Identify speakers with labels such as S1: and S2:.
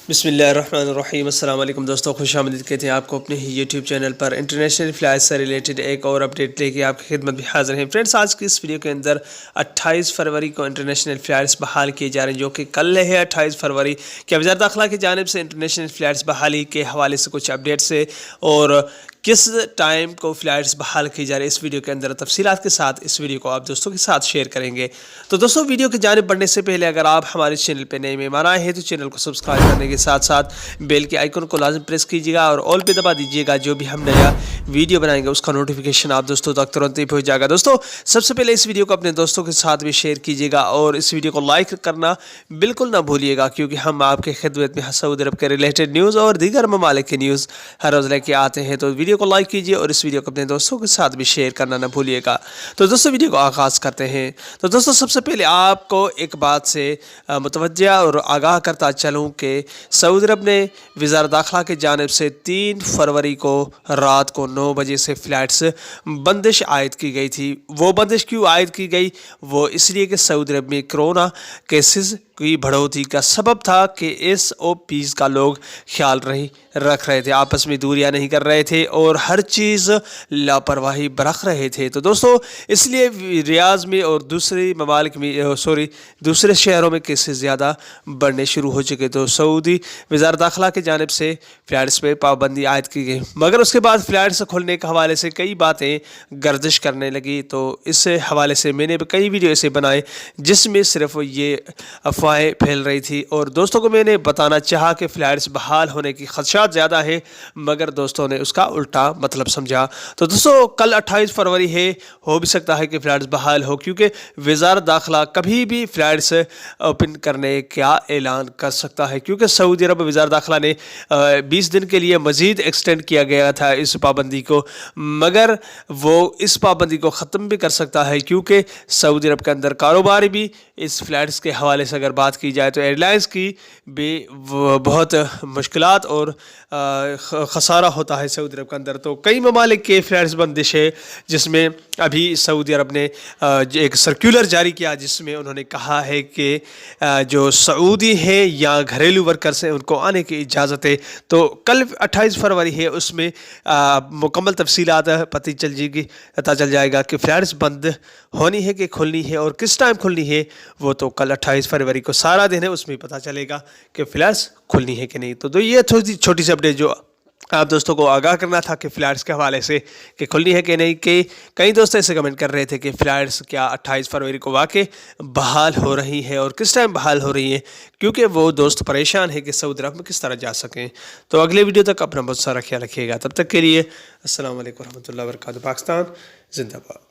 S1: बिस्मिल्लाहिर्रहमानिर्रहीम। अस्सलाम वालेकुम दोस्तों, खुश आमदीद कहते हैं आपको अपने ही यूट्यूब चैनल पर। इंटरनेशनल फ़्लाइट से रिलेटेड एक और अपडेट लेके आपकी खिदमत में हाज़िर हैं। फ्रेंड्स, आज की इस वीडियो के अंदर 28 फरवरी को इंटरनेशनल फ़्लाइट्स बहाल किए जा रहे हैं, जो कि कल है 28 फरवरी। क्या वज़ारत दाखिला की जानिब से इंटरनेशनल फ़्लाइट्स बहाली के हवाले से कुछ अपडेट्स है और किस टाइम को फ़्लाइट्स बहाल की जा रही है, इस वीडियो के अंदर तफसीलात के साथ इस वीडियो को आप दोस्तों के साथ शेयर करेंगे। तो दोस्तों, वीडियो की जानिब बढ़ने से पहले अगर आप हमारे चैनल पे नए मेहमान आए हैं तो चैनल को सब्सक्राइब करने के साथ साथ बेल के आइकन को लाजम प्रेस कीजिएगा और ऑल पे दबा दीजिएगा। जो भी हम नया वीडियो बनाएंगे उसका नोटिफिकेशन आप दोस्तों तक तुरंत ही पहुंच जाएगा। दोस्तों, सबसे पहले इस वीडियो को अपने दोस्तों के साथ भी शेयर कीजिएगा और इस वीडियो को लाइक करना बिल्कुल ना भूलिएगा, क्योंकि हम आपके खिदमत में सऊदी अरब के रिलेटेड न्यूज़ और दीगर ममालिक की न्यूज़ हर रोज़ लेके आते हैं। तो वीडियो को लाइक कीजिए और इस वीडियो को अपने दोस्तों के साथ भी शेयर करना ना भूलिएगा। तो दोस्तों, वीडियो को आगाज़ करते हैं। तो दोस्तों, सबसे पहले आपको एक बात से मुतवज्जा और आगाह करता चलूँ कि सऊदी अरब ने वज़ारत दाखिला की जानिब से 3 फरवरी को रात को 9 बजे से फ़्लाइट्स बंदिश आयद की गई थी। वो बंदिश क्यों आयद की गई? वो इसलिए कि सऊदी अरब में कोरोना केसेस की बढ़ोतरी का सबब था कि SOPs का लोग ख्याल रख रहे थे, आपस में दूरियां नहीं कर रहे थे और हर चीज़ लापरवाही बरत रहे थे। तो दोस्तों, इसलिए रियाज में और दूसरे ममालिक में दूसरे शहरों में केसेस ज़्यादा बढ़ने शुरू हो चुके। तो सऊदी वज़ारत दाखिला की जानिब से फ़्लाइट्स पे पाबंदी आयद की गई, मगर उसके बाद फ़्लाइट्स खोलने के हवाले से कई बातें गर्दिश करने लगी। तो इस हवाले से मैंने कई वीडियो ऐसे बनाए जिसमें सिर्फ ये अफवाहें फैल रही थी और दोस्तों को मैंने बताना चाहा कि फ़्लाइट्स बहाल होने की खदशात ज़्यादा है, मगर दोस्तों ने उसका उल्टा मतलब समझा। तो दोस्तों, कल 28 फरवरी है, हो भी सकता है कि फ़्लाइट्स बहाल हो, क्योंकि वज़ारत दाखिला कभी भी फ़्लाइट्स ओपन करने का ऐलान कर सकता है, क्योंकि सऊदी अरब वज़ारत दाखिला ने 20 दिन के लिए मज़ीद एक्सटेंड किया गया था इस पाबंदी को, मगर वो इस पाबंदी को ख़त्म भी कर सकता है, क्योंकि सऊदी अरब के अंदर कारोबार भी इस फ़्लाइट्स के हवाले से अगर बात की जाए तो एयरलाइंस की भी बहुत मुश्किलात और खसारा होता है सऊदी अरब के अंदर। तो कई ममालिक के फ़्लाइट्स बंदिश है, जिसमें अभी सऊदी अरब ने एक सर्कुलर जारी किया जिसमें उन्होंने कहा है कि जो सऊदी हैं या घरेलू वर्कर्स हैं उनको आने की इजाज़त है। तो कल 28 फरवरी है, उसमें मुकम्मल तफसीलात पता चल जाएगा कि फ़्लाइट्स बंद होनी है कि खुलनी है और किस टाइम खुलनी है। वो तो कल 28 फरवरी को सारा दिन है, उसमें पता चलेगा कि फ़्लाइट्स खुलनी है कि नहीं। तो ये छोटी सी अपडेट जो आप दोस्तों को आगाह करना था कि फ़्लाइट्स के हवाले से कि खुलनी है कि नहीं। कि कई दोस्त ऐसे कमेंट कर रहे थे कि फ़्लाइट्स क्या 28 फरवरी को वाकई बहाल हो रही है और किस टाइम बहाल हो रही है, क्योंकि वो दोस्त परेशान है कि सऊदी अरब में किस तरह जा सकें। तो अगले वीडियो तक अपना बहुत सारा ख्याल रखिएगा। तब तक के लिए अस्सलाम वालेकुम रहमतुल्लाहि व बरकातहू। पाकिस्तान जिंदाबाद।